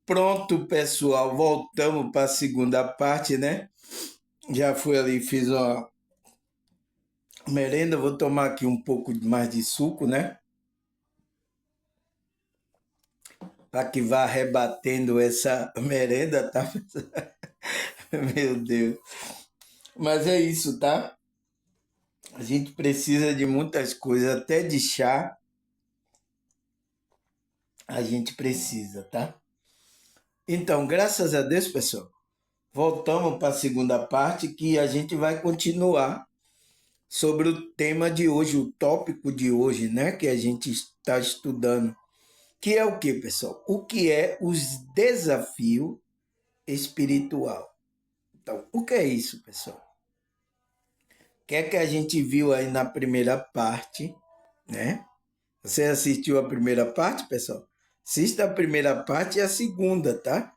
Pronto, pessoal, voltamos para a segunda parte, né? Já fui ali, fiz uma merenda, vou tomar aqui um pouco mais de suco, né? Para que vá rebatendo essa merenda, tá? Meu Deus. Mas é isso, tá? A gente precisa de muitas coisas, até de chá a gente precisa, tá? Então, graças a Deus, pessoal, voltamos para a segunda parte que a gente vai continuar sobre o tema de hoje, o tópico de hoje, né, que a gente está estudando, que é o que, pessoal? O que é os desafios espiritual? Então, o que é isso, pessoal? O que é que a gente viu aí na primeira parte, né? Você assistiu a primeira parte, pessoal? Assista a primeira parte e a segunda, tá?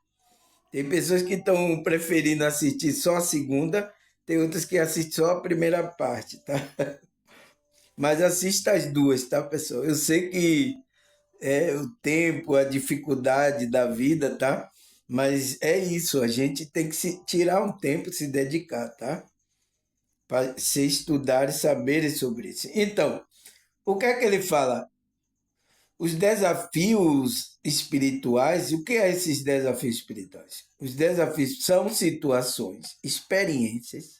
Tem pessoas que estão preferindo assistir só a segunda, tem outras que assistem só a primeira parte, tá? Mas assista as duas, tá, pessoal? Eu sei que é o tempo, a dificuldade da vida, tá? Mas é isso, a gente tem que se tirar um tempo, se dedicar, tá? Para se estudar e saber sobre isso. Então, o que é que ele fala? Os desafios espirituais, e o que é esses desafios espirituais? Os desafios são situações, experiências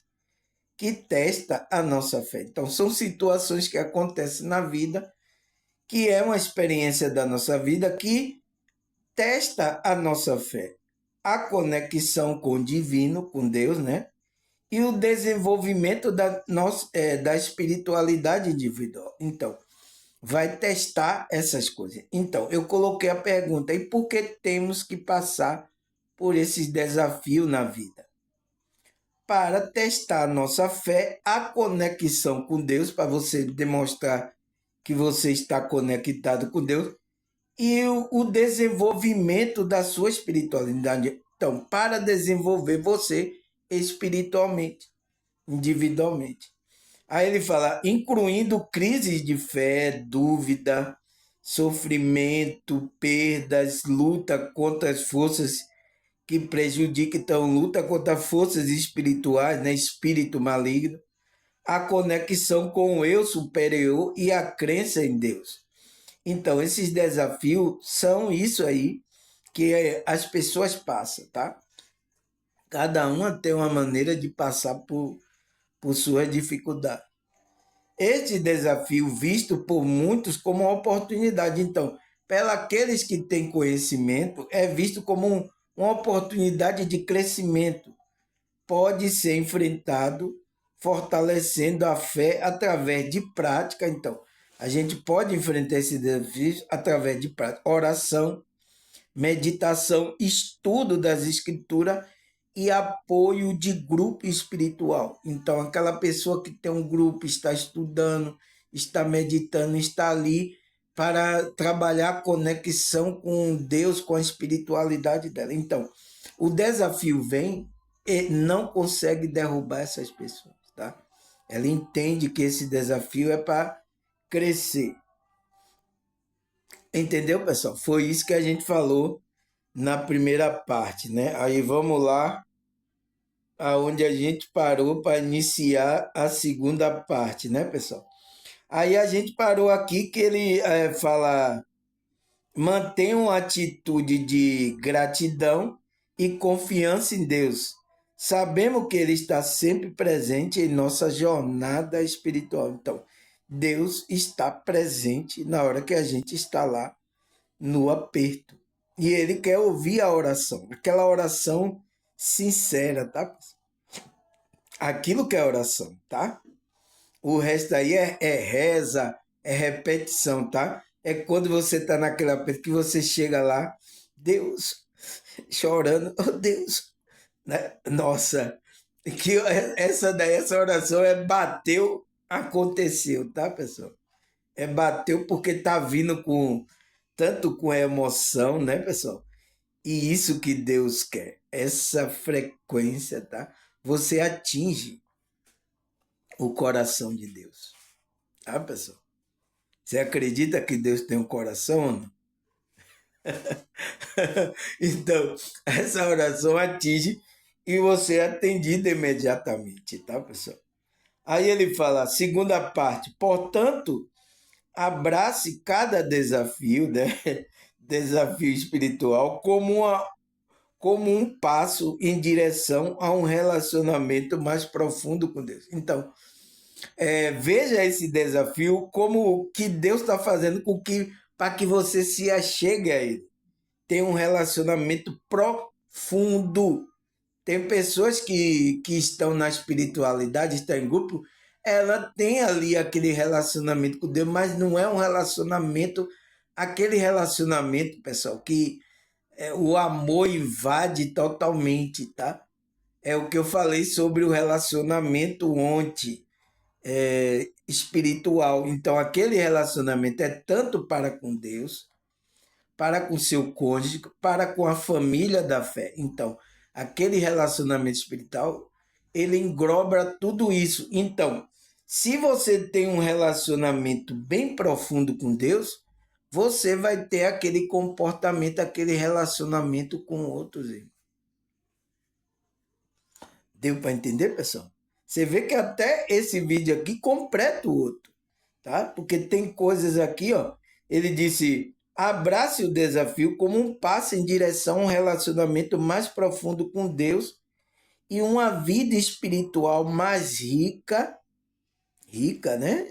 que testam a nossa fé. Então, são situações que acontecem na vida, que é uma experiência da nossa vida que testa a nossa fé, a conexão com o divino, com Deus, né? E o desenvolvimento da espiritualidade individual. Então, vai testar essas coisas. Então, eu coloquei a pergunta: e por que temos que passar por esses desafios na vida? Para testar a nossa fé, a conexão com Deus, para você demonstrar que você está conectado com Deus, e o desenvolvimento da sua espiritualidade. Então, para desenvolver você espiritualmente, individualmente. Aí ele fala, incluindo crises de fé, dúvida, sofrimento, perdas, luta contra as forças que prejudicam, então luta contra forças espirituais, né, espírito maligno, a conexão com o eu superior e a crença em Deus. Então, esses desafios são isso aí que as pessoas passam, tá? Cada uma tem uma maneira de passar por sua dificuldade. Este desafio, visto por muitos como uma oportunidade, então, para aqueles que têm conhecimento, é visto como uma oportunidade de crescimento. Pode ser enfrentado fortalecendo a fé através de prática. Então, a gente pode enfrentar esse desafio através de prática, oração, meditação, estudo das escrituras e apoio de grupo espiritual. Então, aquela pessoa que tem um grupo, está estudando, está meditando, está ali para trabalhar a conexão com Deus, com a espiritualidade dela. Então, o desafio vem e não consegue derrubar essas pessoas, tá? Ela entende que esse desafio é para crescer. Entendeu, pessoal? Foi isso que a gente falou na primeira parte, né? Aí vamos lá aonde a gente parou para iniciar a segunda parte, né, pessoal? Aí a gente parou aqui que ele fala mantenha uma atitude de gratidão e confiança em Deus. Sabemos que Ele está sempre presente em nossa jornada espiritual. Então, Deus está presente na hora que a gente está lá no aperto. E Ele quer ouvir a oração, aquela oração sincera, tá? Aquilo que é oração, tá? O resto aí é reza, é repetição, tá? É quando você está naquele aperto que você chega lá, Deus, chorando, oh Deus, né? Nossa, que essa oração é bateu, aconteceu, tá, pessoal? É bateu porque tá vindo com tanto com emoção, né, pessoal? E isso que Deus quer, essa frequência, tá? Você atinge o coração de Deus, tá, pessoal? Você acredita que Deus tem um coração ou não? Então, essa oração atinge e você é atendido imediatamente, tá, pessoal? Aí ele fala, segunda parte, portanto, abrace cada desafio, né? Desafio espiritual, como um passo em direção a um relacionamento mais profundo com Deus. Então, veja esse desafio como que Deus está fazendo com que para que você se achegue a Ele. Tem um relacionamento profundo. Tem pessoas que estão na espiritualidade, estão em grupo, ela tem ali aquele relacionamento com Deus, mas não é um relacionamento, aquele relacionamento, pessoal, que o amor invade totalmente, tá? É o que eu falei sobre o relacionamento ontem, espiritual. Então, aquele relacionamento é tanto para com Deus, para com seu cônjuge, para com a família da fé. Então, aquele relacionamento espiritual, ele engloba tudo isso. Então, se você tem um relacionamento bem profundo com Deus, você vai ter aquele comportamento, aquele relacionamento com outros. Deu para entender, pessoal? Você vê que até esse vídeo aqui completa o outro, tá? Porque tem coisas aqui, ó. Ele disse: abrace o desafio como um passo em direção a um relacionamento mais profundo com Deus e uma vida espiritual mais rica, né?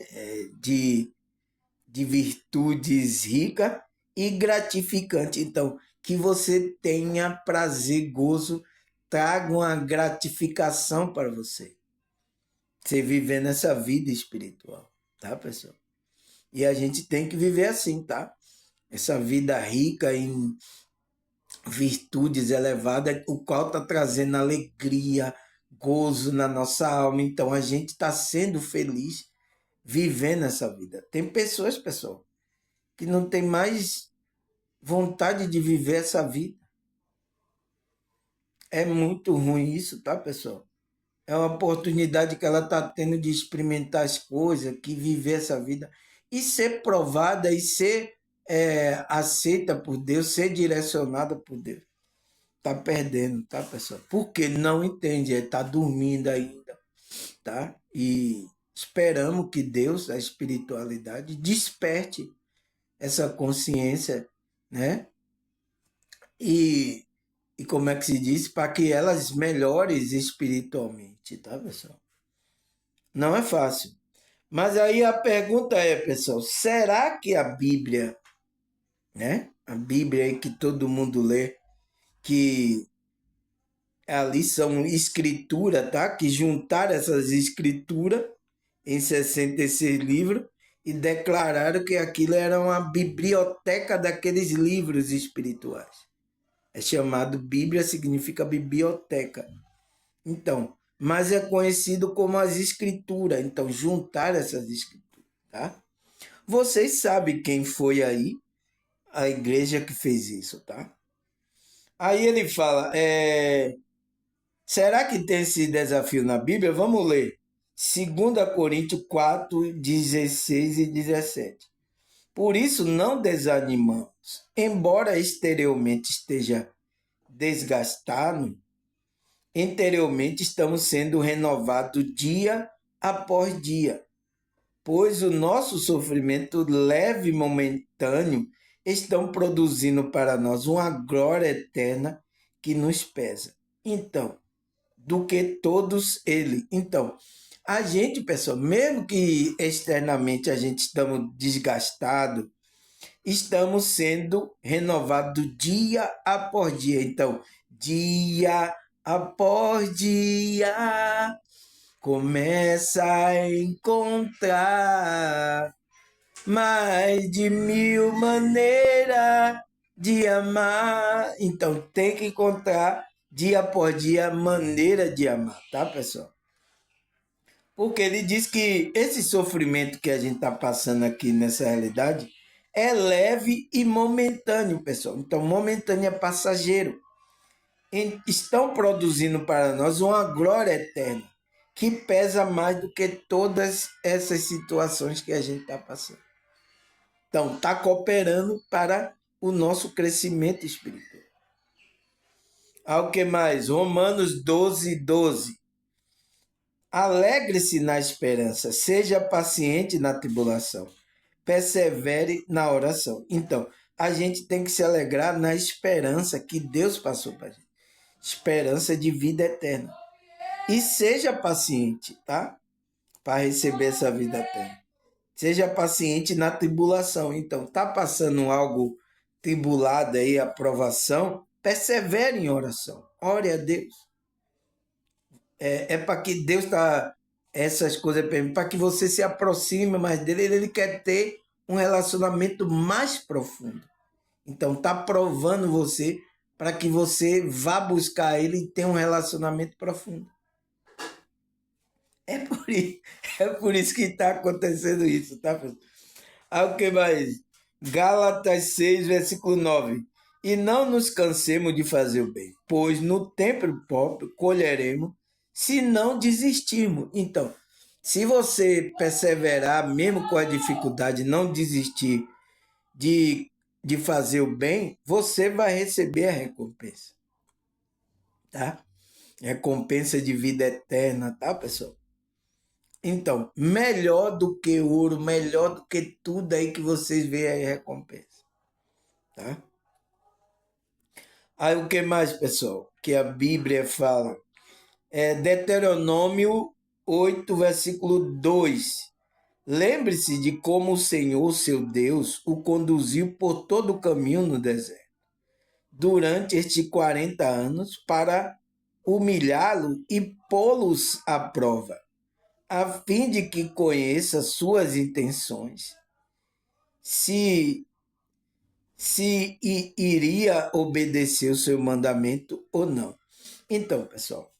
De virtudes rica e gratificante. Então, que você tenha prazer, gozo, traga uma gratificação para você. Você viver nessa vida espiritual, tá, pessoal? E a gente tem que viver assim, tá? Essa vida rica em virtudes elevadas, o qual está trazendo alegria, gozo na nossa alma. Então a gente está sendo feliz vivendo essa vida. Tem pessoas, pessoal, que não tem mais vontade de viver essa vida. É muito ruim isso, tá, pessoal? É uma oportunidade que ela está tendo de experimentar as coisas, que viver essa vida e ser provada e ser aceita por Deus, ser direcionada por Deus. Tá perdendo, tá, pessoal? Porque não entende, está dormindo ainda, tá? E esperamos que Deus, a espiritualidade, desperte essa consciência, né? E, e como é que se diz? Para que elas melhores espiritualmente, tá, pessoal? Não é fácil. Mas aí a pergunta é, pessoal, será que a Bíblia, né? A Bíblia aí que todo mundo lê, que ali são escritura, tá? Que juntaram essas escrituras em 66 livros e declararam que aquilo era uma biblioteca daqueles livros espirituais. É chamado Bíblia, significa biblioteca. Então, mas é conhecido como as escrituras. Então, juntar essas escrituras, tá? Vocês sabem quem foi aí a igreja que fez isso, tá? Aí ele fala, será que tem esse desafio na Bíblia? Vamos ler. 2 Coríntios 4, 16 e 17. Por isso não desanimamos, embora exteriormente esteja desgastado, interiormente estamos sendo renovados dia após dia, pois o nosso sofrimento leve e momentâneo estão produzindo para nós uma glória eterna que nos pesa. Então, do que todos eles. Então, a gente, pessoal, mesmo que externamente a gente estamos desgastados, estamos sendo renovados dia após dia. Então, dia após dia, começa a encontrar mais de 1000 maneiras de amar. Então, tem que encontrar dia após dia maneira de amar, tá, pessoal? Porque ele diz que esse sofrimento que a gente está passando aqui nessa realidade é leve e momentâneo, pessoal. Então, momentâneo é passageiro. Estão produzindo para nós uma glória eterna que pesa mais do que todas essas situações que a gente está passando. Então, está cooperando para o nosso crescimento espiritual. Ao que mais? Romanos 12, 12. Alegre-se na esperança, seja paciente na tribulação, persevere na oração. Então, a gente tem que se alegrar na esperança que Deus passou para a gente. Esperança de vida eterna. E seja paciente, tá? Para receber essa vida eterna. Seja paciente na tribulação. Então, tá passando algo tribulado aí, aprovação, persevere em oração. Ore a Deus. É para que Deus tá essas coisas para que você se aproxime mais dele. Ele quer ter um relacionamento mais profundo. Então, tá provando você para que você vá buscar ele e tenha um relacionamento profundo. É por isso que está acontecendo isso, tá, pessoal? O que mais? Gálatas 6, versículo 9. E não nos cansemos de fazer o bem, pois no tempo próprio colheremos se não desistirmos. Então, se você perseverar, mesmo com a dificuldade, não desistir de fazer o bem, você vai receber a recompensa. Tá? Recompensa de vida eterna, tá, pessoal? Então, melhor do que ouro, melhor do que tudo aí que vocês veem aí, recompensa. Tá? Aí o que mais, pessoal? Que a Bíblia fala. Deuteronômio 8, versículo 2. Lembre-se de como o Senhor, seu Deus, o conduziu por todo o caminho no deserto, durante estes 40 anos, para humilhá-lo e pô-los à prova, a fim de que conheça suas intenções, se iria obedecer o seu mandamento ou não. Então, pessoal,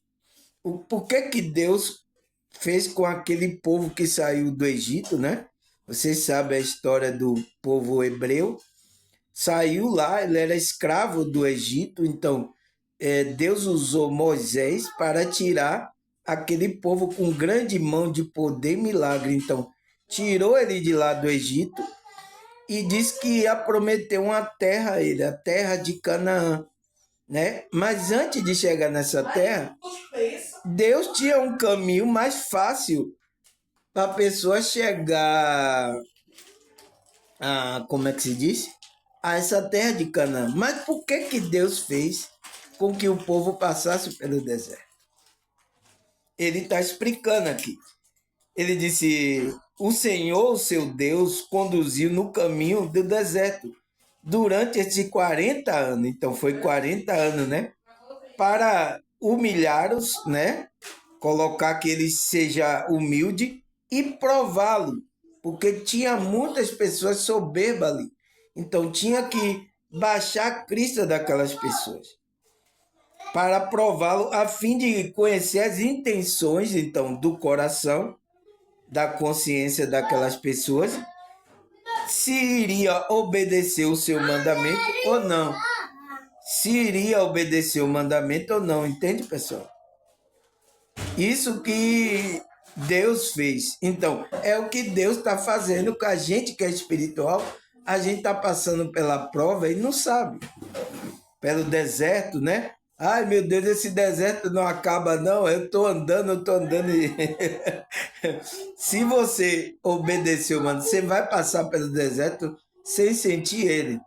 por que Deus fez com aquele povo que saiu do Egito, né? Vocês sabem a história do povo hebreu. Saiu lá, ele era escravo do Egito, então Deus usou Moisés para tirar aquele povo com grande mão de poder e milagre. Então, tirou ele de lá do Egito e disse que ia prometer uma terra a ele, a terra de Canaã, né? Mas antes de chegar nessa terra, Deus tinha um caminho mais fácil para a pessoa chegar a, como é que se diz? A essa terra de Canaã. Mas por que Deus fez com que o povo passasse pelo deserto? Ele está explicando aqui. Ele disse, o Senhor, o seu Deus, conduziu no caminho do deserto durante esses 40 anos. Então, foi 40 anos, né? Para humilhá-los, né? Colocar que ele seja humilde e prová-lo. Porque tinha muitas pessoas soberbas ali. Então, tinha que baixar a crista daquelas pessoas para prová-lo, a fim de conhecer as intenções, então, do coração, da consciência daquelas pessoas, se iria obedecer o seu mandamento ou não. Se iria obedecer o mandamento ou não, entende, pessoal? Isso que Deus fez. Então, é o que Deus está fazendo com a gente que é espiritual. A gente está passando pela prova e não sabe. Pelo deserto, né? Ai, meu Deus, esse deserto não acaba, não. Eu estou andando e... Se você obedecer o mandamento, você vai passar pelo deserto sem sentir ele.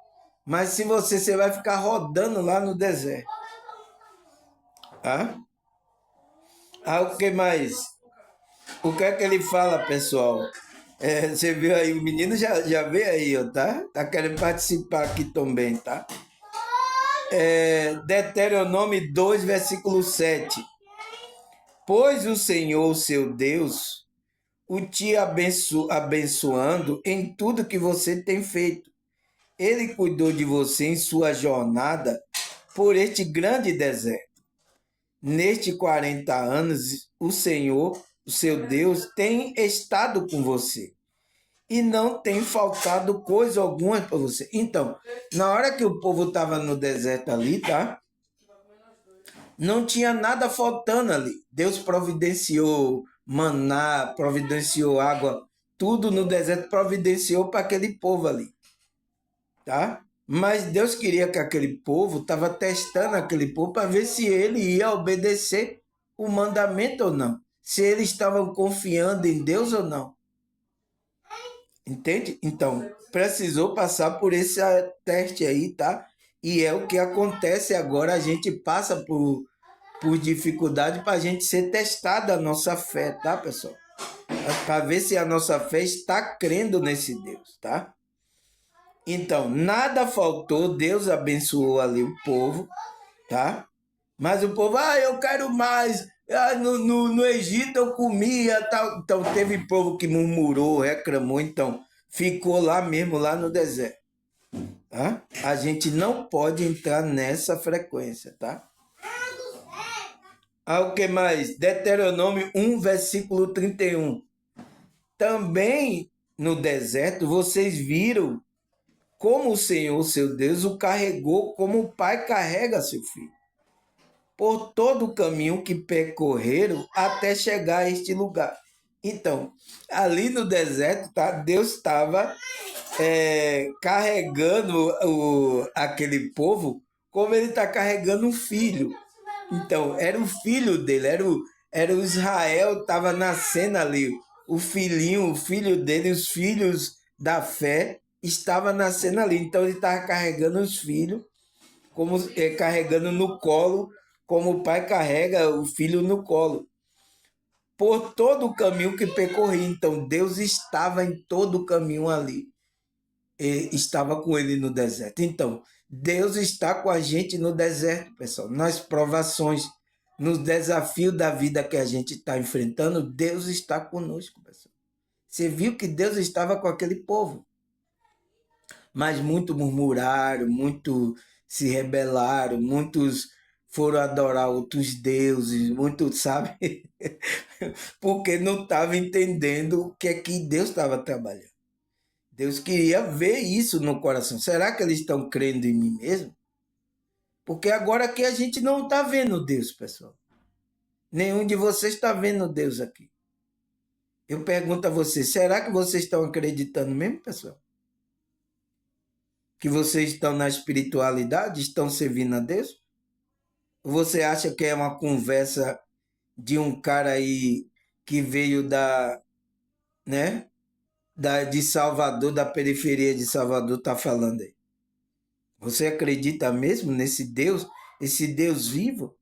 Mas se você vai ficar rodando lá no deserto. Ah? O que mais? O que é que ele fala, pessoal? Você viu aí, o menino já veio aí, ó, tá? Tá querendo participar aqui também, tá? Deuteronômio 2, versículo 7. Pois o Senhor, seu Deus, o te abençoando em tudo que você tem feito. Ele cuidou de você em sua jornada por este grande deserto. Nestes 40 anos, o Senhor, o seu Deus, tem estado com você e não tem faltado coisa alguma para você. Então, na hora que o povo estava no deserto ali, tá? Não tinha nada faltando ali. Deus providenciou maná, providenciou água, tudo no deserto providenciou para aquele povo ali, tá? Mas Deus queria que aquele povo estava testando aquele povo para ver se ele ia obedecer o mandamento ou não. Se eles estavam confiando em Deus ou não. Entende? Então, precisou passar por esse teste aí, tá? E é o que acontece agora. A gente passa por dificuldade para a gente ser testada a nossa fé, tá, pessoal? Para ver se a nossa fé está crendo nesse Deus, tá? Então, nada faltou, Deus abençoou ali o povo, tá? Mas o povo, eu quero mais. No Egito eu comia, tal. Então, teve povo que murmurou, reclamou, então ficou lá mesmo, lá no deserto. Tá? A gente não pode entrar nessa frequência, tá? O que mais? Deuteronômio 1, versículo 31. Também no deserto vocês viram como o Senhor, seu Deus, o carregou como o pai carrega seu filho, por todo o caminho que percorreram até chegar a este lugar. Então, ali no deserto, tá? Deus estava carregando aquele povo como ele está carregando um filho. Então, era o filho dele, era o Israel, estava nascendo ali. O filhinho, o filho dele, os filhos da fé, estava nascendo ali. Então, ele estava carregando os filhos, como carregando no colo, como o pai carrega o filho no colo. Por todo o caminho que percorri. Então, Deus estava em todo o caminho ali. E estava com ele no deserto. Então, Deus está com a gente no deserto, pessoal. Nas provações, nos desafios da vida que a gente está enfrentando, Deus está conosco, pessoal. Você viu que Deus estava com aquele povo. Mas muito murmuraram, muito se rebelaram, muitos foram adorar outros deuses, muitos, sabe? Porque não estavam entendendo o que é que Deus estava trabalhando. Deus queria ver isso no coração. Será que eles estão crendo em mim mesmo? Porque agora aqui a gente não está vendo Deus, pessoal. Nenhum de vocês está vendo Deus aqui. Eu pergunto a vocês, será que vocês estão acreditando mesmo, pessoal? Que vocês estão na espiritualidade, estão servindo a Deus? Ou você acha que é uma conversa de um cara aí que veio né, de Salvador, da periferia de Salvador, tá falando aí? Você acredita mesmo nesse Deus, esse Deus vivo?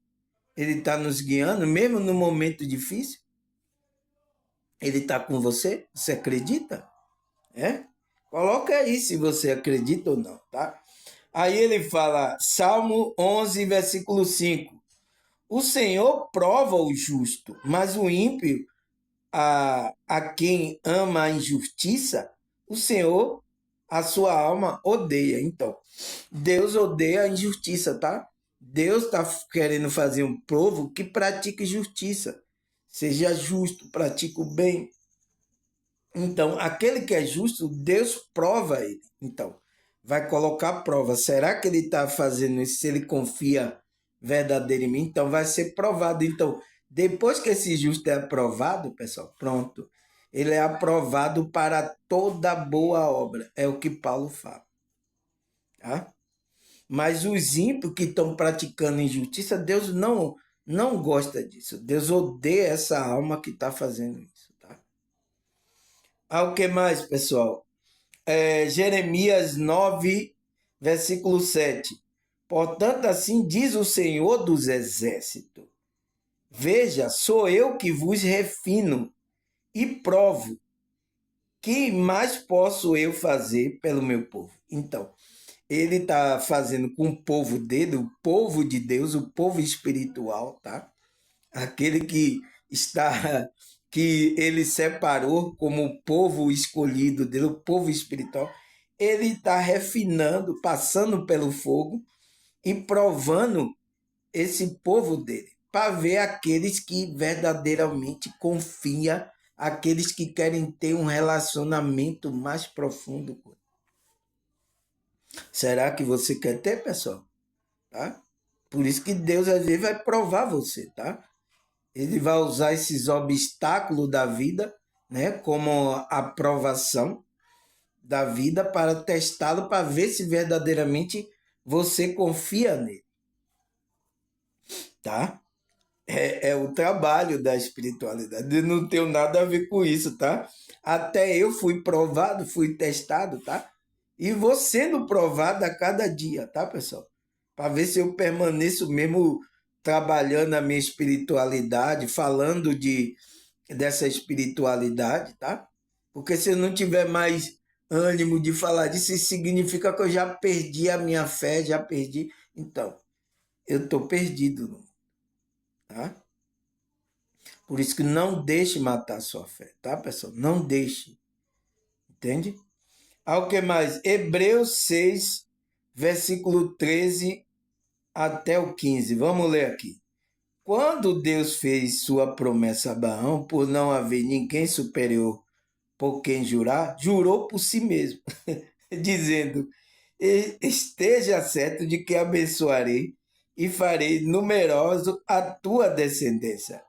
Ele está nos guiando, mesmo no momento difícil? Ele está com você? Você acredita? É? Coloca aí se você acredita ou não, tá? Aí ele fala, Salmo 11, versículo 5. O Senhor prova o justo, mas o ímpio, a quem ama a injustiça, o Senhor, a sua alma, odeia. Então, Deus odeia a injustiça, tá? Deus está querendo fazer um povo que pratique justiça. Seja justo, pratique o bem. Então, aquele que é justo, Deus prova ele. Então, vai colocar prova. Será que ele está fazendo isso? Se ele confia verdadeiramente, então vai ser provado. Então, depois que esse justo é aprovado, pessoal, pronto. Ele é aprovado para toda boa obra. É o que Paulo fala. Tá? Mas os ímpios que estão praticando injustiça, Deus não gosta disso. Deus odeia essa alma que está fazendo isso. Tá? O que mais, pessoal? Jeremias 9, versículo 7. Portanto, assim diz o Senhor dos Exércitos: Veja, sou eu que vos refino e provo. Que mais posso eu fazer pelo meu povo? Então, ele está fazendo com o povo dele, o povo de Deus, o povo espiritual, tá? Aquele que está, que ele separou como o povo escolhido dele, o povo espiritual. Ele está refinando, passando pelo fogo e provando esse povo dele, para ver aqueles que verdadeiramente confiam, aqueles que querem ter um relacionamento mais profundo com ele. Será que você quer ter, pessoal? Tá? Por isso que Deus às vezes vai provar você, tá? Ele vai usar esses obstáculos da vida, né, como a provação, da vida para testá-lo, para ver se verdadeiramente você confia nele, tá? É o trabalho da espiritualidade. Eu não tenho nada a ver com isso, tá? Até eu fui provado, fui testado, tá? E vou sendo provado a cada dia, tá, pessoal? Para ver se eu permaneço mesmo trabalhando a minha espiritualidade, falando dessa espiritualidade, tá? Porque se eu não tiver mais ânimo de falar disso, isso significa que eu já perdi a minha fé, já perdi. Então, eu estou perdido, tá? Por isso que não deixe matar a sua fé, tá, pessoal? Não deixe, entende? Ao que mais? Hebreus 6, versículo 13 até o 15. Vamos ler aqui. Quando Deus fez sua promessa a Abraão, por não haver ninguém superior por quem jurar, jurou por si mesmo, dizendo: Esteja certo de que abençoarei e farei numeroso a tua descendência.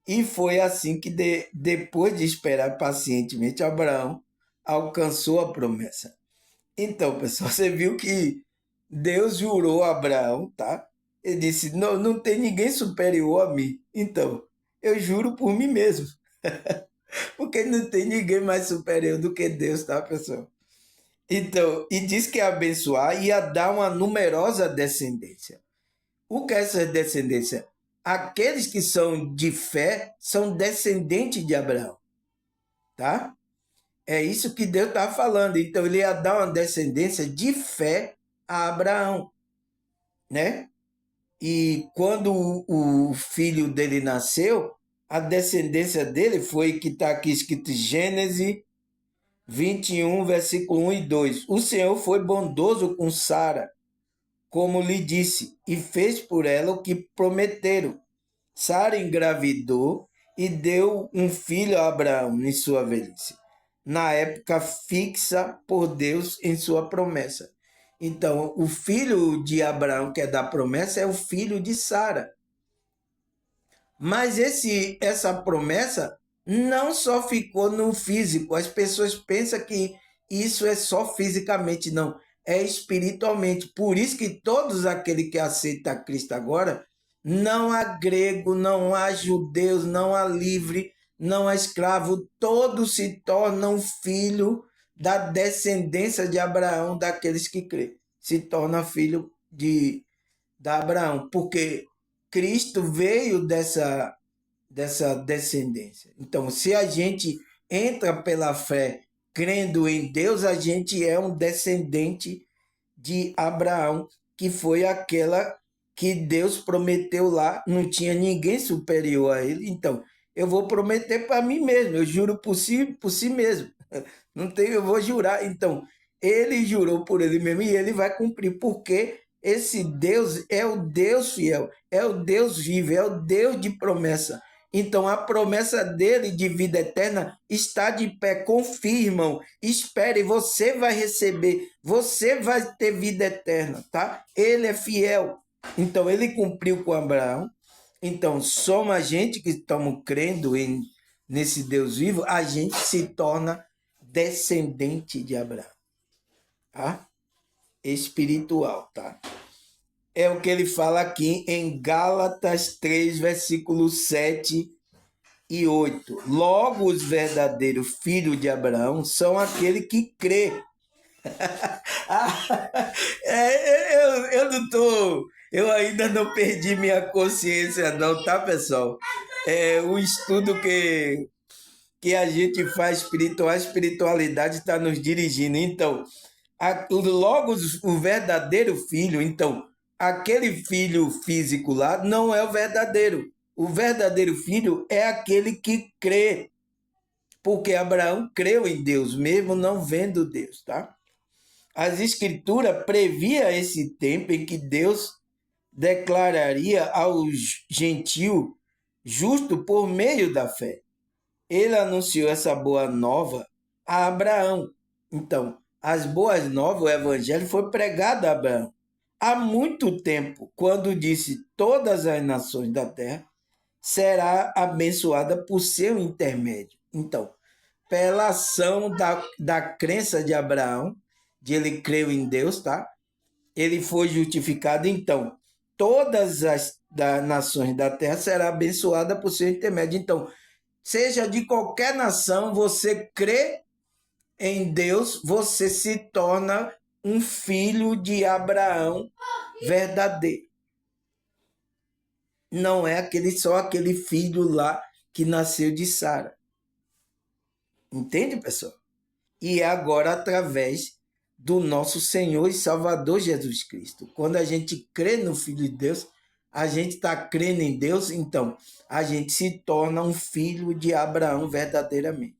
E foi assim que, depois de esperar pacientemente, Abraão alcançou a promessa. Então, pessoal, você viu que Deus jurou a Abraão, tá? Ele disse: não, não tem ninguém superior a mim. Então, eu juro por mim mesmo. Porque não tem ninguém mais superior do que Deus, tá, pessoal? Então, e diz que ia abençoar e ia dar uma numerosa descendência. O que é essa descendência? Aqueles que são de fé são descendentes de Abraão, tá? É isso que Deus está falando. Então, ele ia dar uma descendência de fé a Abraão, né? E quando o filho dele nasceu, a descendência dele foi que está aqui escrito Gênesis 21, versículo 1 e 2. O Senhor foi bondoso com Sara, como lhe disse, e fez por ela o que prometeram. Sara engravidou e deu um filho a Abraão em sua velhice, na época fixa por Deus em sua promessa. Então, o filho de Abraão, que é da promessa, é o filho de Sara. Mas essa promessa não só ficou no físico. As pessoas pensam que isso é só fisicamente, não. É espiritualmente. Por isso que todos aqueles que aceitam Cristo agora, não há grego, não há judeus, não há livre, não há escravo, todos se tornam filho da descendência de Abraão, daqueles que crê. Se torna filho de Abraão, porque Cristo veio dessa descendência. Então, se a gente entra pela fé crendo em Deus, a gente é um descendente de Abraão, que foi aquela que Deus prometeu lá, não tinha ninguém superior a ele. Então, eu vou prometer para mim mesmo, eu juro por si mesmo. Não tem, eu vou jurar. Então, ele jurou por ele mesmo e ele vai cumprir, porque esse Deus é o Deus fiel, é o Deus vivo, é o Deus de promessa. Então a promessa dele de vida eterna está de pé. Confirmam, espere, você vai receber, você vai ter vida eterna, tá? Ele é fiel. Então ele cumpriu com Abraão. Então somos a gente que estamos crendo nesse Deus vivo, a gente se torna descendente de Abraão, tá? Espiritual, tá? É o que ele fala aqui em Gálatas 3, versículos 7 e 8. Logo, os verdadeiros filhos de Abraão são aqueles que crê. Eu não tô. Eu ainda não perdi minha consciência, não, tá, pessoal? É um estudo que a gente faz espiritual, a espiritualidade está nos dirigindo. Então, logo o verdadeiro filho, então, aquele filho físico lá não é o verdadeiro. O verdadeiro filho é aquele que crê, porque Abraão creu em Deus, mesmo não vendo Deus, tá? As escrituras previa esse tempo em que Deus declararia aos gentios justo por meio da fé. Ele anunciou essa boa nova a Abraão. Então, as boas novas, o evangelho foi pregado a Abraão há muito tempo, quando disse: todas as nações da terra será abençoada por seu intermédio. Então, pela ação da crença de Abraão, de ele creu em Deus, tá? Ele foi justificado, então, todas as nações da terra serão abençoadas por seu intermédio. Então, seja de qualquer nação, você crê em Deus, você se torna um filho de Abraão verdadeiro. Não é só aquele filho lá que nasceu de Sara. Entende, pessoal? E é agora através do nosso Senhor e Salvador Jesus Cristo. Quando a gente crê no Filho de Deus, a gente está crendo em Deus, então a gente se torna um filho de Abraão verdadeiramente.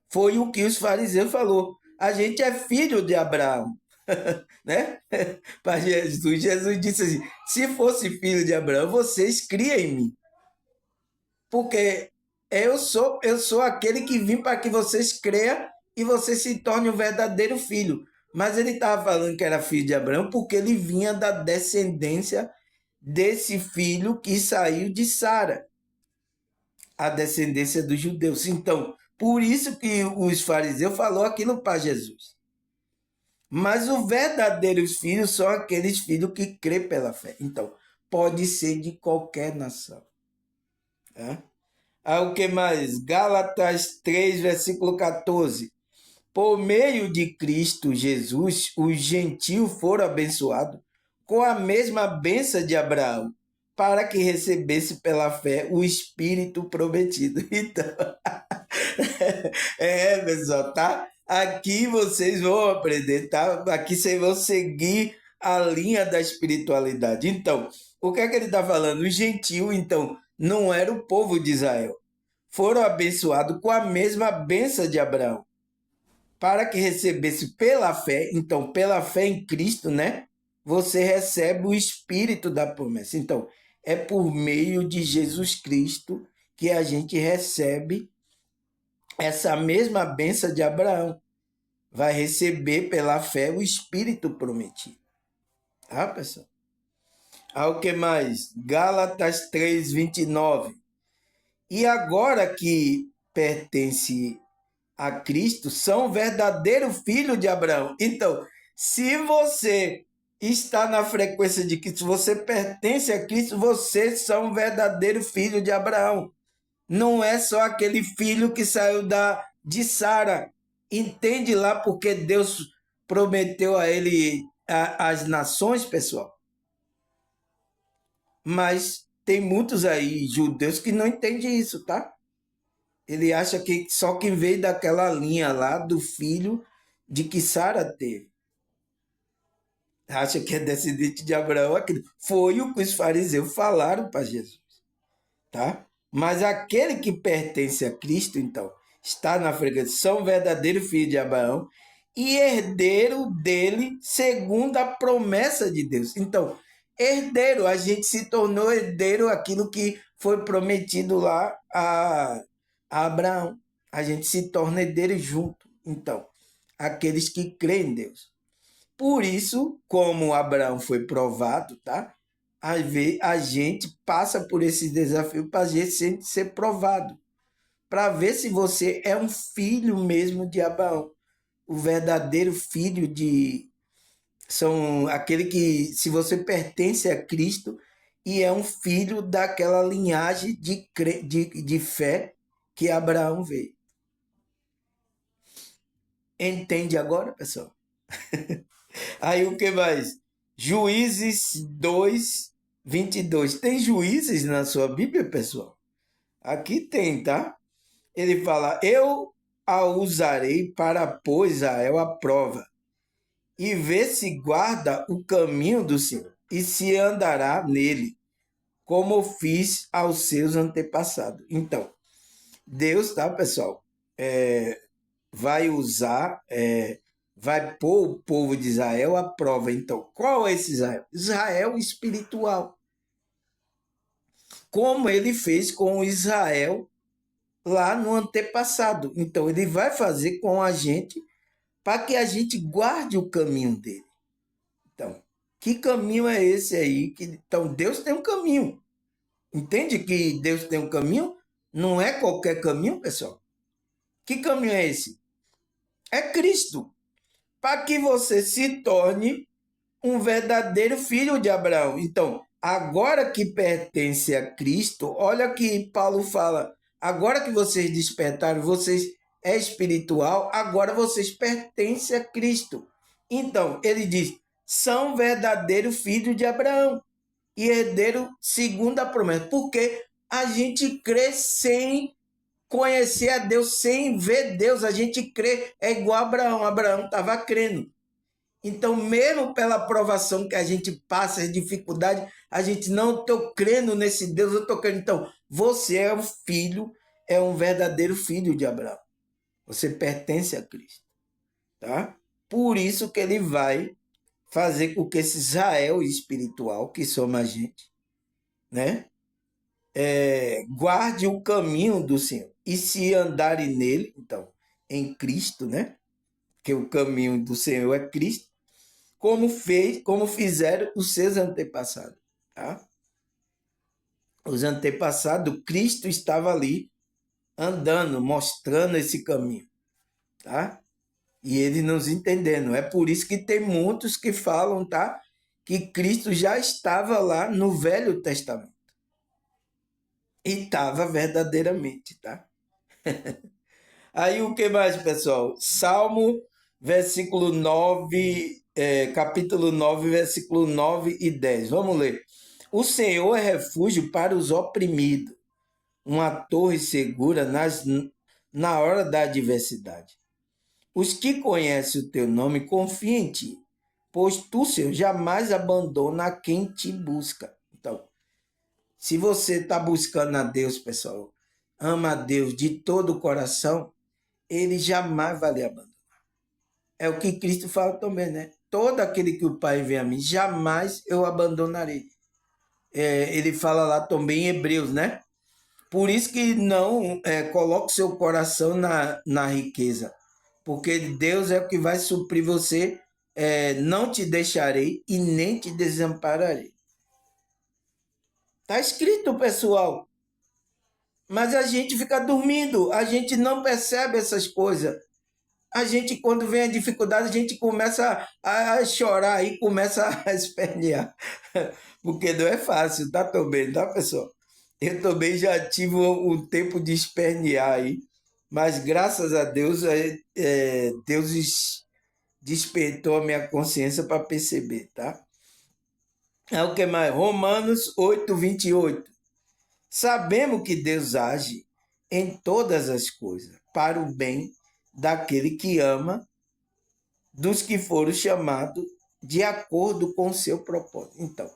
Foi o que os fariseus falou. A gente é filho de Abraão. Né? Para Jesus, Jesus disse assim: se fosse filho de Abraão, vocês criam em mim. Porque eu sou aquele que vim para que vocês creiam e você se torne um verdadeiro filho. Mas ele estava falando que era filho de Abraão porque ele vinha da descendência desse filho que saiu de Sara, a descendência dos judeus. Então, por isso que os fariseus falou aquilo para Jesus. Mas os verdadeiros filhos são aqueles filhos que crêem pela fé. Então, pode ser de qualquer nação. O que mais? Gálatas 3, versículo 14. Por meio de Cristo Jesus, os gentios foram abençoados com a mesma bênção de Abraão, para que recebesse pela fé o Espírito prometido. Então, pessoal, tá? Aqui vocês vão aprender, tá? Aqui vocês vão seguir a linha da espiritualidade. Então, o que é que ele está falando? Os gentios, então, não era o povo de Israel. Foram abençoados com a mesma bênção de Abraão, para que recebesse pela fé, então, pela fé em Cristo, né? Você recebe o Espírito da promessa. Então, é por meio de Jesus Cristo que a gente recebe essa mesma bênção de Abraão. Vai receber pela fé o Espírito prometido. Tá, pessoal? O que mais? Gálatas 3, 29. E agora que pertence a Cristo, são verdadeiro filho de Abraão. Então, se você está na frequência de Cristo, você pertence a Cristo, vocês são um verdadeiro filho de Abraão. Não é só aquele filho que saiu de Sara. Entende lá porque Deus prometeu a ele as nações, pessoal? Mas tem muitos aí, judeus, que não entendem isso, tá? Ele acha que só quem veio daquela linha lá do filho de que Sara teve. Acha que é descendente de Abraão. Foi o que os fariseus falaram para Jesus, tá? Mas aquele que pertence a Cristo, então, está na freguesia, são verdadeiro filho de Abraão e herdeiro dele segundo a promessa de Deus. Então, herdeiro, a gente se tornou herdeiro aquilo que foi prometido lá a Abraão. A gente se torna herdeiro junto. Então, aqueles que creem em Deus. Por isso, como Abraão foi provado, tá? A gente passa por esse desafio para a gente ser provado, para ver se você é um filho mesmo de Abraão, o verdadeiro filho de... São aquele que, se você pertence a Cristo e é um filho daquela linhagem de fé que Abraão veio. Entende agora, pessoal? Aí o que mais? Juízes 2, 22. Tem juízes na sua Bíblia, pessoal? Aqui tem, tá? Ele fala: eu a usarei para pôr Israel à prova e ver se guarda o caminho do Senhor e se andará nele, como fiz aos seus antepassados. Então, Deus, tá, pessoal? Vai usar, vai pôr o povo de Israel à prova. Então, qual é esse Israel? Israel espiritual. Como ele fez com Israel lá no antepassado. Então, ele vai fazer com a gente para que a gente guarde o caminho dele. Então, que caminho é esse aí? Então, Deus tem um caminho. Entende que Deus tem um caminho? Não é qualquer caminho, pessoal. Que caminho é esse? É Cristo. Para que você se torne um verdadeiro filho de Abraão. Então, agora que pertence a Cristo, olha que Paulo fala, agora que vocês despertaram, vocês é espiritual, agora vocês pertencem a Cristo. Então, ele diz, são verdadeiros filhos de Abraão e herdeiro segundo a promessa. Porque a gente crê sem conhecer a Deus, sem ver Deus, a gente crê, é igual a Abraão. Abraão estava crendo. Então, mesmo pela provação que a gente passa, as dificuldades, a gente não estou crendo nesse Deus, eu estou crendo. Então, você é um filho, é um verdadeiro filho de Abraão. Você pertence a Cristo, tá? Por isso que ele vai fazer com que esse Israel espiritual, que somos a gente, né? Guarde o caminho do Senhor. E se andarem nele, então, em Cristo, né? Que o caminho do Senhor é Cristo, como fizeram os seus antepassados, tá? Os antepassados, Cristo estava ali andando, mostrando esse caminho, tá? E eles nos entendendo. É por isso que tem muitos que falam, tá? Que Cristo já estava lá no Velho Testamento. E estava verdadeiramente, tá? Aí o que mais, pessoal? Salmo, versículo 9, capítulo 9, versículo 9 e 10. Vamos ler. O Senhor é refúgio para os oprimidos, uma torre segura na hora da adversidade. Os que conhecem o teu nome confiam em ti, pois tu, Senhor, jamais abandona quem te busca. Então, se você está buscando a Deus, pessoal, ama a Deus de todo o coração, ele jamais vai lhe abandonar. É o que Cristo fala também, né? Todo aquele que o Pai vem a mim, jamais eu abandonarei. Ele fala lá também em Hebreus, né? Por isso que não coloque seu coração na riqueza, porque Deus é o que vai suprir você. Não te deixarei e nem te desampararei. Está escrito, pessoal. Mas a gente fica dormindo, a gente não percebe essas coisas. A gente, quando vem a dificuldade, a gente começa a chorar e começa a espernear. Porque não é fácil, tá também, tá, pessoal? Eu também já tive um tempo de espernear aí, mas graças a Deus, Deus despertou a minha consciência para perceber, tá? É o que mais? Romanos 8, 28. Sabemos que Deus age em todas as coisas para o bem daquele que ama, dos que foram chamados de acordo com o seu propósito. Então,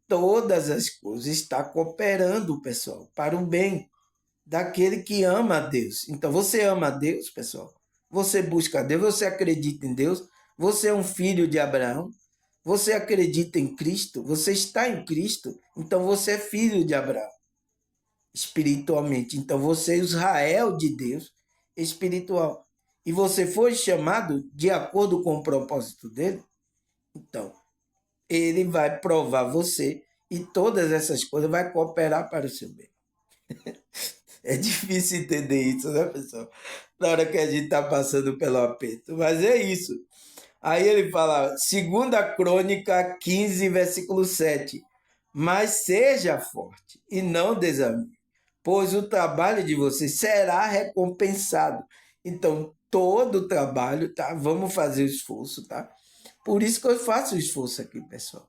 todas as coisas estão cooperando, pessoal, para o bem daquele que ama a Deus. Então, você ama a Deus, pessoal? Você busca a Deus? Você acredita em Deus? Você é um filho de Abraão? Você acredita em Cristo? Você está em Cristo? Então, você é filho de Abraão, espiritualmente. Então, você é Israel de Deus, espiritual. E você foi chamado de acordo com o propósito dele? Então, ele vai provar você e todas essas coisas vai cooperar para o seu bem. É difícil entender isso, né, pessoal? Na hora que a gente está passando pelo aperto. Mas é isso. Aí ele fala, 2 Crônica 15, versículo 7. Mas seja forte e não desanime, pois o trabalho de vocês será recompensado. Então, todo o trabalho, tá? Vamos fazer o esforço, tá? Por isso que eu faço o esforço aqui, pessoal.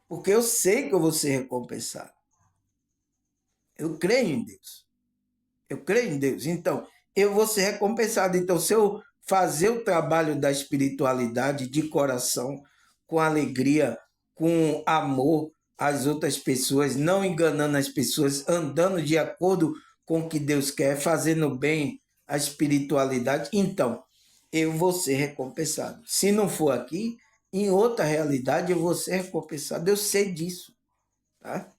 Porque eu sei que eu vou ser recompensado. Eu creio em Deus. Eu creio em Deus. Então, eu vou ser recompensado. Então, se eu fazer o trabalho da espiritualidade de coração, com alegria, com amor às outras pessoas, não enganando as pessoas, andando de acordo com o que Deus quer, fazendo bem a espiritualidade, então eu vou ser recompensado. Se não for aqui, em outra realidade eu vou ser recompensado. Eu sei disso, tá?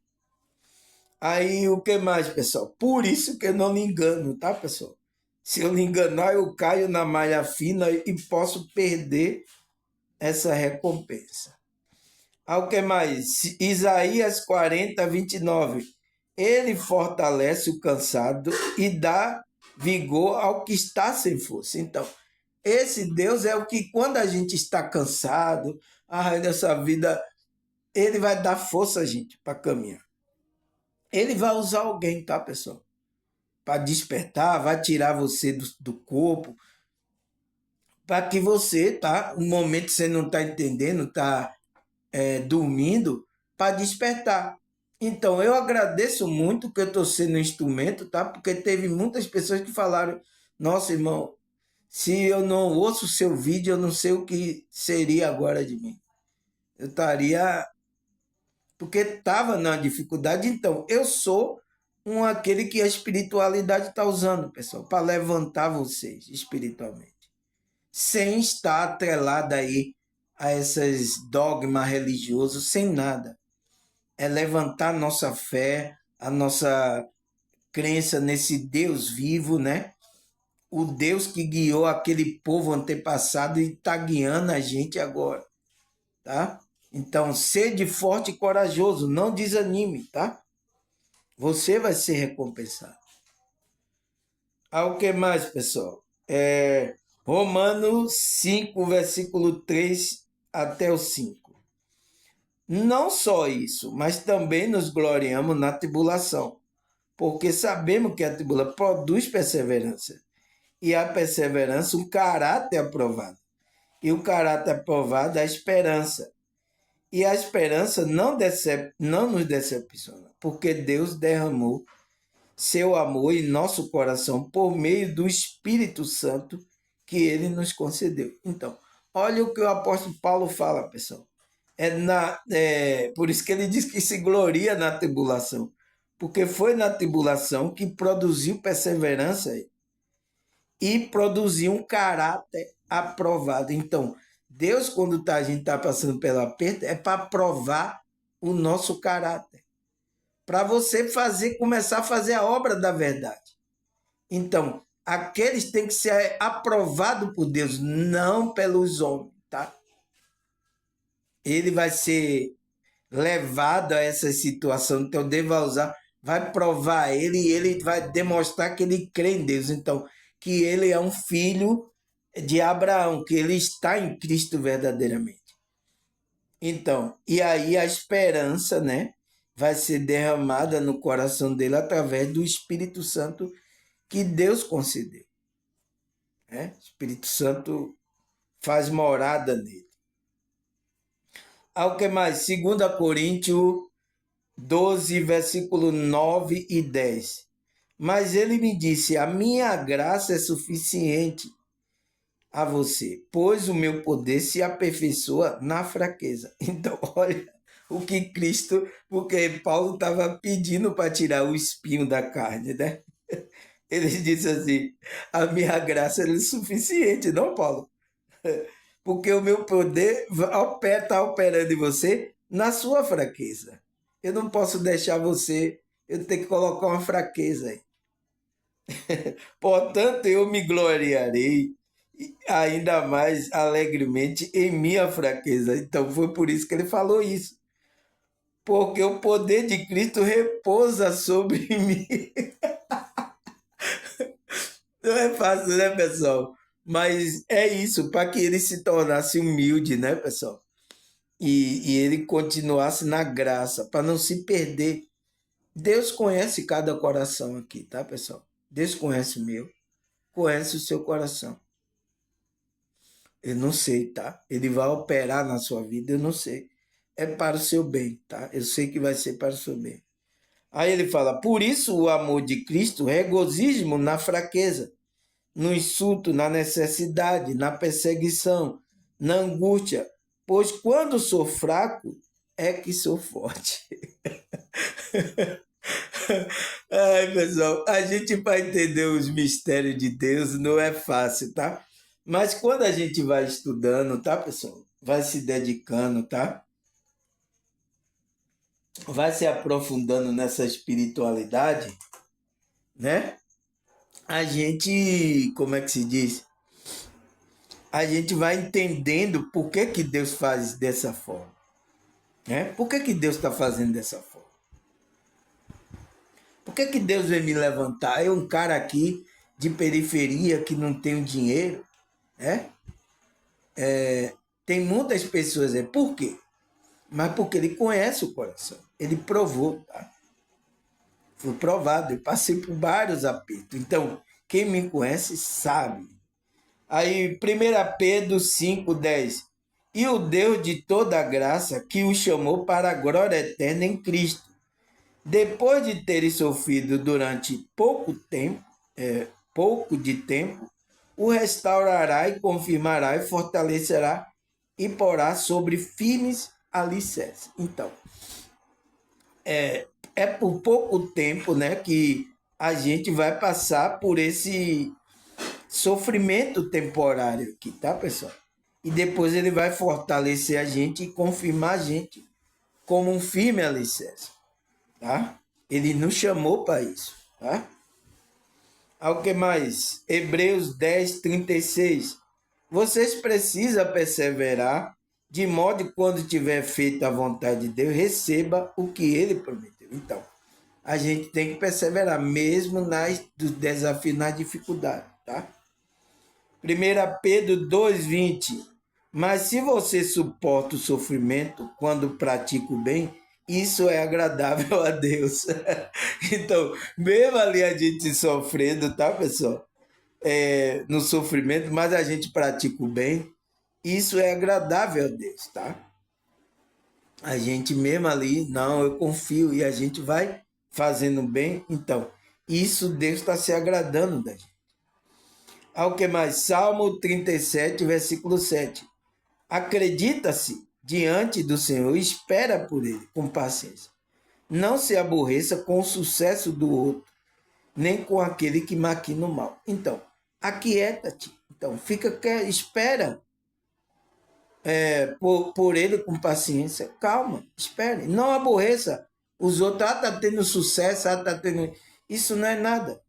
Aí o que mais, pessoal? Por isso que eu não me engano, tá, pessoal? Se eu me enganar, eu caio na malha fina e posso perder essa recompensa. Aí o que mais? Isaías 40, 29. Ele fortalece o cansado e dá vigor ao que está sem força. Então, esse Deus é o que, quando a gente está cansado, dessa vida, ele vai dar força a gente para caminhar. Ele vai usar alguém, tá, pessoal? Para despertar, vai tirar você do corpo, para que você, tá? Um momento que você não está entendendo, está dormindo, para despertar. Então, eu agradeço muito que eu estou sendo um instrumento, tá? Porque teve muitas pessoas que falaram: nossa, irmão, se eu não ouço o seu vídeo, eu não sei o que seria agora de mim. Eu estaria. Porque estava na dificuldade. Então, eu sou aquele que a espiritualidade está usando, pessoal, para levantar vocês espiritualmente. Sem estar atrelada aí a esses dogmas religiosos, sem nada. É levantar nossa fé, a nossa crença nesse Deus vivo, né? O Deus que guiou aquele povo antepassado e está guiando a gente agora, tá? Então, sede forte e corajoso, não desanime, tá? Você vai ser recompensado. O que mais, pessoal? Romanos 5, versículo 3 até o 5. Não só isso, mas também nos gloriamos na tribulação, porque sabemos que a tribulação produz perseverança, e a perseverança um caráter aprovado, e o caráter aprovado é a esperança. E a esperança não nos decepciona, porque Deus derramou seu amor em nosso coração por meio do Espírito Santo que ele nos concedeu. Então, olha o que o apóstolo Paulo fala, pessoal. Por isso que ele diz que se gloria na tribulação, porque foi na tribulação que produziu perseverança e produziu um caráter aprovado. Então, Deus, quando a gente está passando pelo aperto, é para provar o nosso caráter. Para você começar a fazer a obra da verdade. Então, aqueles têm que ser aprovados por Deus, não pelos homens, tá? Ele vai ser levado a essa situação, então Deus vai usar, vai provar ele e ele vai demonstrar que ele crê em Deus. Então, que ele é um filho de Abraão, que ele está em Cristo verdadeiramente. Então, e aí a esperança, né, vai ser derramada no coração dele através do Espírito Santo que Deus concedeu. Né? O Espírito Santo faz morada nele. O que mais? 2 Coríntios 12, versículo 9 e 10. Mas ele me disse: a minha graça é suficiente a você, pois o meu poder se aperfeiçoa na fraqueza. Então, olha o que Cristo, porque Paulo estava pedindo para tirar o espinho da carne, né? Ele disse assim: a minha graça é suficiente, não, Paulo? Porque o meu poder está operando em você na sua fraqueza. Eu não posso deixar você, eu tenho que colocar uma fraqueza aí. Portanto, eu me gloriarei ainda mais alegremente em minha fraqueza. Então, foi por isso que ele falou isso. Porque o poder de Cristo repousa sobre mim. Não é fácil, né, pessoal? Mas é isso, para que ele se tornasse humilde, né, pessoal? E ele continuasse na graça, para não se perder. Deus conhece cada coração aqui, tá, pessoal? Deus conhece o meu, conhece o seu coração. Eu não sei, tá? Ele vai operar na sua vida, eu não sei. É para o seu bem, tá? Eu sei que vai ser para o seu bem. Aí ele fala: por isso o amor de Cristo regozijo na fraqueza, no insulto, na necessidade, na perseguição, na angústia, pois quando sou fraco é que sou forte. Ai, pessoal, a gente vai entender os mistérios de Deus não é fácil, tá? Mas quando a gente vai estudando, tá, pessoal? Vai se dedicando, tá? Vai se aprofundando nessa espiritualidade, né? A gente, como é que se diz? A gente vai entendendo por que que Deus faz dessa forma, né? Por que que Deus está fazendo dessa forma? Por que que Deus veio me levantar? Eu, um cara aqui de periferia que não tem dinheiro, né? Tem muitas pessoas, por quê? Mas porque ele conhece o coração, ele provou, tá? Foi provado, eu passei por vários apertos. Então, quem me conhece sabe. Aí, 1 Pedro 5,10. E o Deus de toda graça, que o chamou para a glória eterna em Cristo, depois de terem sofrido durante pouco de tempo, o restaurará e confirmará e fortalecerá e porá sobre firmes alicerces. Então, é por pouco tempo, né, que a gente vai passar por esse sofrimento temporário aqui, tá, pessoal? E depois ele vai fortalecer a gente e confirmar a gente como um firme alicerce, tá? Ele nos chamou para isso, tá? Ao que mais? Hebreus 10:36. Vocês precisam perseverar, de modo que quando tiver feito a vontade de Deus, receba o que ele prometeu. Então, a gente tem que perseverar, mesmo dos desafios, nas dificuldades, tá? 1 Pedro 2,20. Mas se você suporta o sofrimento quando pratica o bem, isso é agradável a Deus. Então, mesmo ali a gente sofrendo, tá, pessoal? No sofrimento, mas a gente pratica o bem, isso é agradável a Deus, tá? A gente mesmo ali, não, eu confio, e a gente vai fazendo bem, então, isso Deus está se agradando da gente. Ao que mais? Salmo 37, versículo 7. Acredita-se diante do Senhor, espera por ele com paciência. Não se aborreça com o sucesso do outro, nem com aquele que maquina o mal. Então, aquieta-te. Então, espera por ele com paciência. Calma, espere. Não aborreça os outros. Tá tendo sucesso, tá tendo... Isso não é nada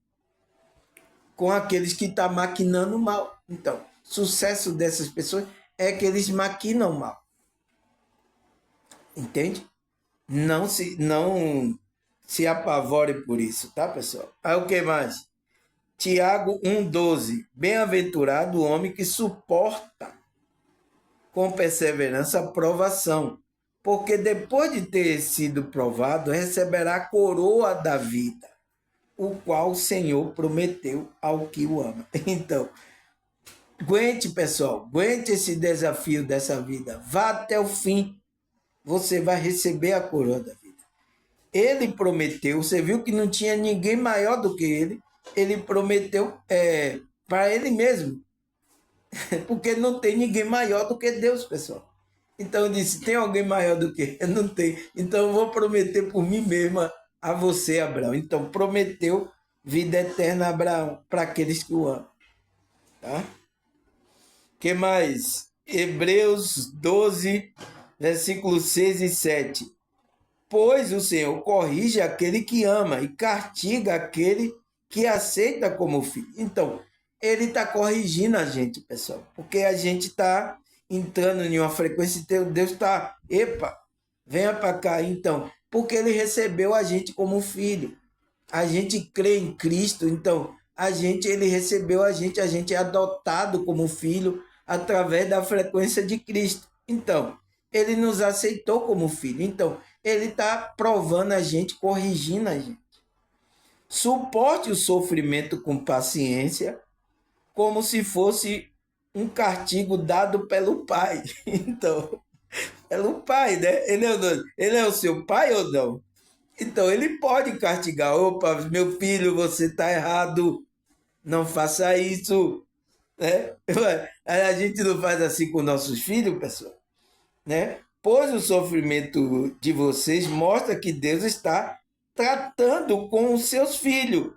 com aqueles que estão maquinando mal. Então, sucesso dessas pessoas é que eles maquinam mal. Entende? Não se apavore por isso, tá, pessoal? Aí o que mais? Tiago 1,12. Bem-aventurado o homem que suporta com perseverança a provação, porque depois de ter sido provado, receberá a coroa da vida, o qual o Senhor prometeu ao que o ama. Então, aguente, pessoal, aguente esse desafio dessa vida, vá até o fim, você vai receber a coroa da vida. Ele prometeu, você viu que não tinha ninguém maior do que ele prometeu para ele mesmo, porque não tem ninguém maior do que Deus, pessoal. Então eu disse, tem alguém maior do que eu? Não tem. Então eu vou prometer por mim mesma a você, Abraão. Então prometeu vida eterna a Abraão para aqueles que o amam. Tá? Que mais? Hebreus 12, versículos 6 e 7. Pois o Senhor corrige aquele que ama e castiga aquele que aceita como filho. Então, ele está corrigindo a gente, pessoal, porque a gente está entrando em uma frequência e Deus está, epa, venha para cá. Então, porque ele recebeu a gente como filho. A gente crê em Cristo, então ele recebeu a gente é adotado como filho através da frequência de Cristo. Então, ele nos aceitou como filho. Então, ele está provando a gente, corrigindo a gente. Suporte o sofrimento com paciência, como se fosse um castigo dado pelo pai. Então, pelo pai, né? Ele é o seu pai ou não? Então, ele pode castigar. Opa, meu filho, você está errado. Não faça isso. Né? A gente não faz assim com nossos filhos, pessoal. Né? Pois o sofrimento de vocês mostra que Deus está tratando com os seus filhos.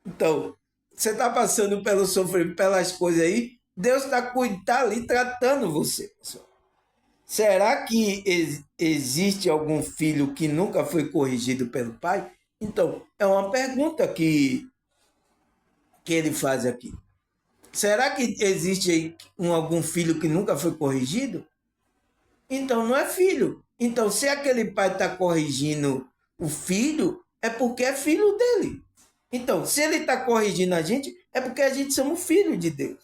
Então, você está passando pelo sofrimento, pelas coisas aí, Deus está ali tratando você, pessoal. Será que existe algum filho que nunca foi corrigido pelo pai? Então, é uma pergunta que ele faz aqui. Será que existe algum filho que nunca foi corrigido? Então, não é filho. Então, se aquele pai está corrigindo o filho, é porque é filho dele. Então, se ele está corrigindo a gente, É porque a gente somos filhos de Deus,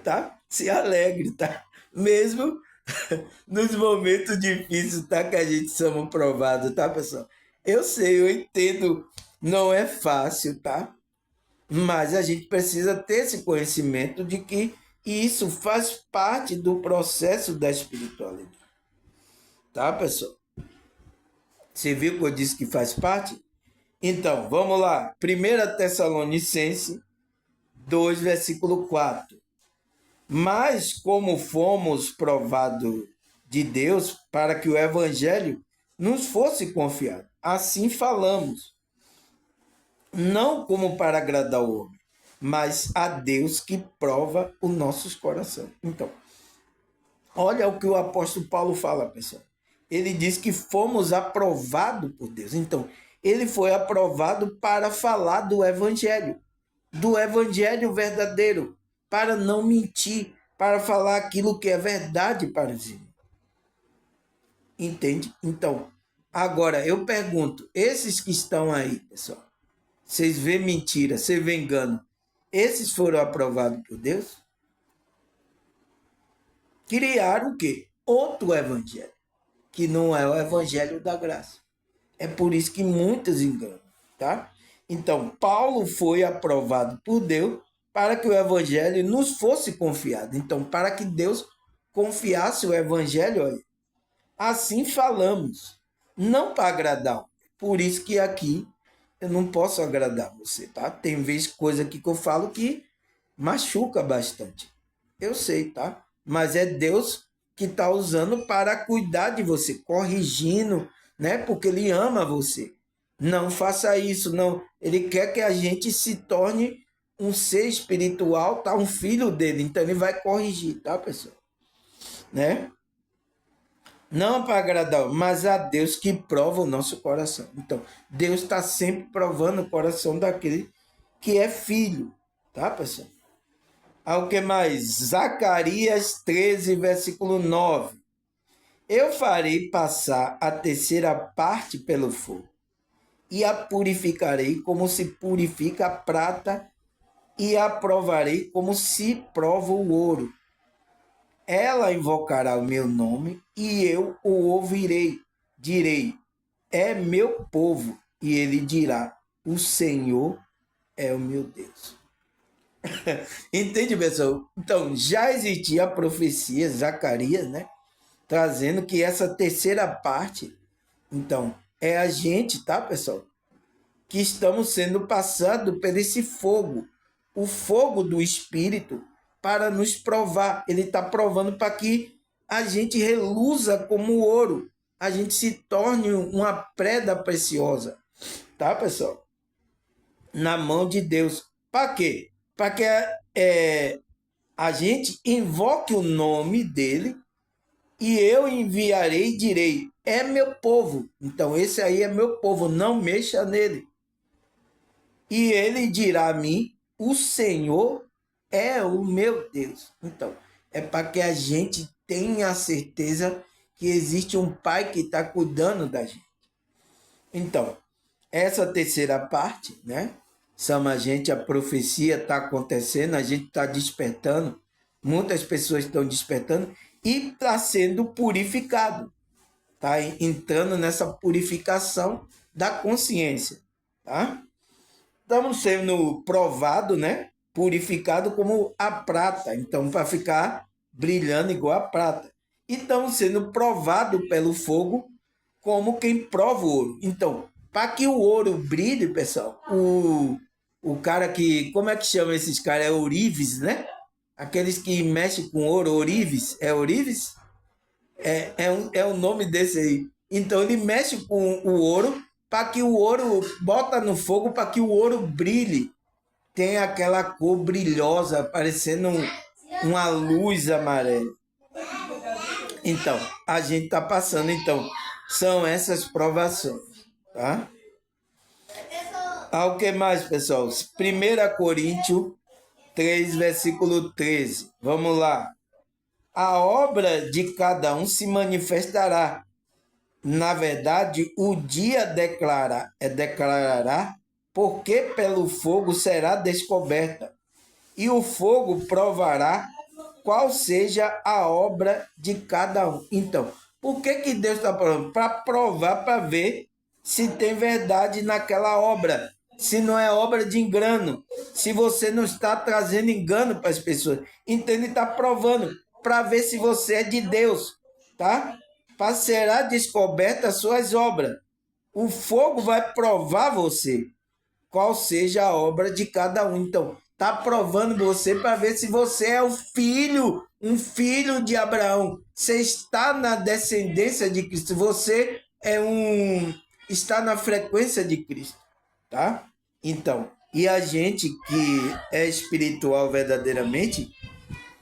tá? Se alegre, tá? Mesmo nos momentos difíceis, tá? Que a gente somos provados, tá, pessoal? Eu sei, eu entendo, não é fácil, tá? Mas a gente precisa ter esse conhecimento de que isso faz parte do processo da espiritualidade, tá, pessoal? Você viu que eu disse que faz parte? Então, vamos lá. 1 Tessalonicenses 2, versículo 4. Mas como fomos provados de Deus para que o evangelho nos fosse confiado, assim falamos, não como para agradar o homem, mas a Deus que prova os nossos corações. Então, olha o que o apóstolo Paulo fala, pessoal. Ele diz que fomos aprovados por Deus. Então, ele foi aprovado para falar do evangelho verdadeiro, para não mentir, para falar aquilo que é verdade para os irmãos. Entende? Então, agora eu pergunto, esses que estão aí, pessoal, vocês vê mentira, vocês vê engano, esses foram aprovados por Deus? Criaram o quê? Outro evangelho, que não é o evangelho da graça. É por isso que muitos enganam, tá? Então, Paulo foi aprovado por Deus para que o evangelho nos fosse confiado. Então, para que Deus confiasse o evangelho, olha, assim falamos, não para agradar. Por isso que aqui eu não posso agradar você, tá? Tem vezes coisa aqui que eu falo que machuca bastante. Eu sei, tá? Mas é Deus que está usando para cuidar de você, corrigindo, né? Porque Ele ama você. Não faça isso, não. Ele quer que a gente se torne um ser espiritual, tá? Um filho dele. Então Ele vai corrigir, tá, pessoal? Né? Não para agradar, mas a Deus que prova o nosso coração. Então, Deus está sempre provando o coração daquele que é filho, tá, pessoal? Ao que mais? Zacarias 13, versículo 9. Eu farei passar a terceira parte pelo fogo, e a purificarei como se purifica a prata, e a provarei como se prova o ouro. Ela invocará o meu nome, e eu o ouvirei. Direi, é meu povo, e ele dirá, o Senhor é o meu Deus. Entende, pessoal? Então, já existia a profecia, Zacarias, né? Trazendo que essa terceira parte, então, é a gente, tá, pessoal? Que estamos sendo passados por esse fogo, o fogo do Espírito, para nos provar. Ele está provando para que a gente reluza como ouro, a gente se torne uma preda preciosa, tá, pessoal? Na mão de Deus. Para quê? Para que a gente invoque o nome dele e eu enviarei e direi, é meu povo. Então esse aí é meu povo, não mexa nele. E ele dirá a mim, o Senhor é o meu Deus. Então, é para que a gente tenha a certeza que existe um pai que está cuidando da gente. Então, essa terceira parte, né? Chama a gente, a profecia está acontecendo, a gente está despertando, muitas pessoas estão despertando e está sendo purificado, está entrando nessa purificação da consciência, tá? Estamos sendo provados, né? Purificado como a prata, então para ficar brilhando igual a prata. E estamos sendo provados pelo fogo como quem prova o ouro. Então, para que o ouro brilhe, pessoal, o cara que, como é que chama esses caras? É ourives, né? Aqueles que mexem com ouro, ourives. É ourives? É o nome desse aí. Então ele mexe com o ouro para que o ouro bota no fogo para que o ouro brilhe. Tem aquela cor brilhosa, parecendo uma luz amarela. Então, a gente está passando, então, são essas provações, tá? Ao que mais, pessoal? 1 Coríntios 3, versículo 13. Vamos lá. A obra de cada um se manifestará. Na verdade, o dia declarará porque pelo fogo será descoberta, e o fogo provará qual seja a obra de cada um. Então, por que Deus está provando? Para provar, para ver se tem verdade naquela obra, se não é obra de engano, se você não está trazendo engano para as pessoas. Então, ele está provando para ver se você é de Deus, tá? Para será descoberta as suas obras. O fogo vai provar você qual seja a obra de cada um. Então, está provando você para ver se você é um filho de Abraão. Você está na descendência de Cristo. Você está na frequência de Cristo, tá? Então, e a gente que é espiritual verdadeiramente,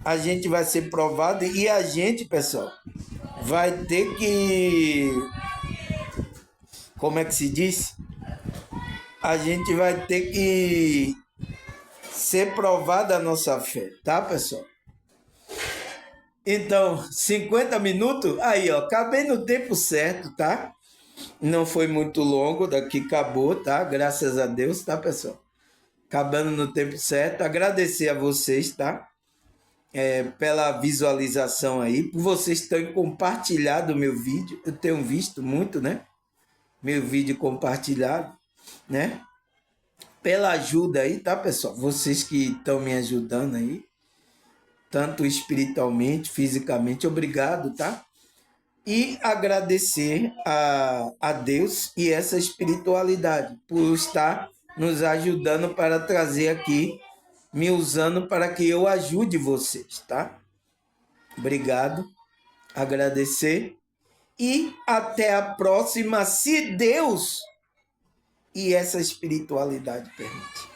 a gente vai ser provado e a gente, pessoal, vai ter que, como é que se diz? A gente vai ter que ser provada a nossa fé, tá, pessoal? Então, 50 minutos, aí, ó, acabei no tempo certo, tá? Não foi muito longo, daqui acabou, tá? Graças a Deus, tá, pessoal? Acabando no tempo certo. Agradecer a vocês, tá? Pela visualização aí, por vocês terem compartilhado o meu vídeo. Eu tenho visto muito, né? Meu vídeo compartilhado, né? Pela ajuda aí, tá, pessoal? Vocês que estão me ajudando aí, tanto espiritualmente, fisicamente, obrigado, tá? E agradecer a Deus e essa espiritualidade por estar nos ajudando para trazer aqui, me usando para que eu ajude vocês, tá? Obrigado, agradecer e até a próxima, se Deus e essa espiritualidade permite.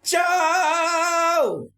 Tchau!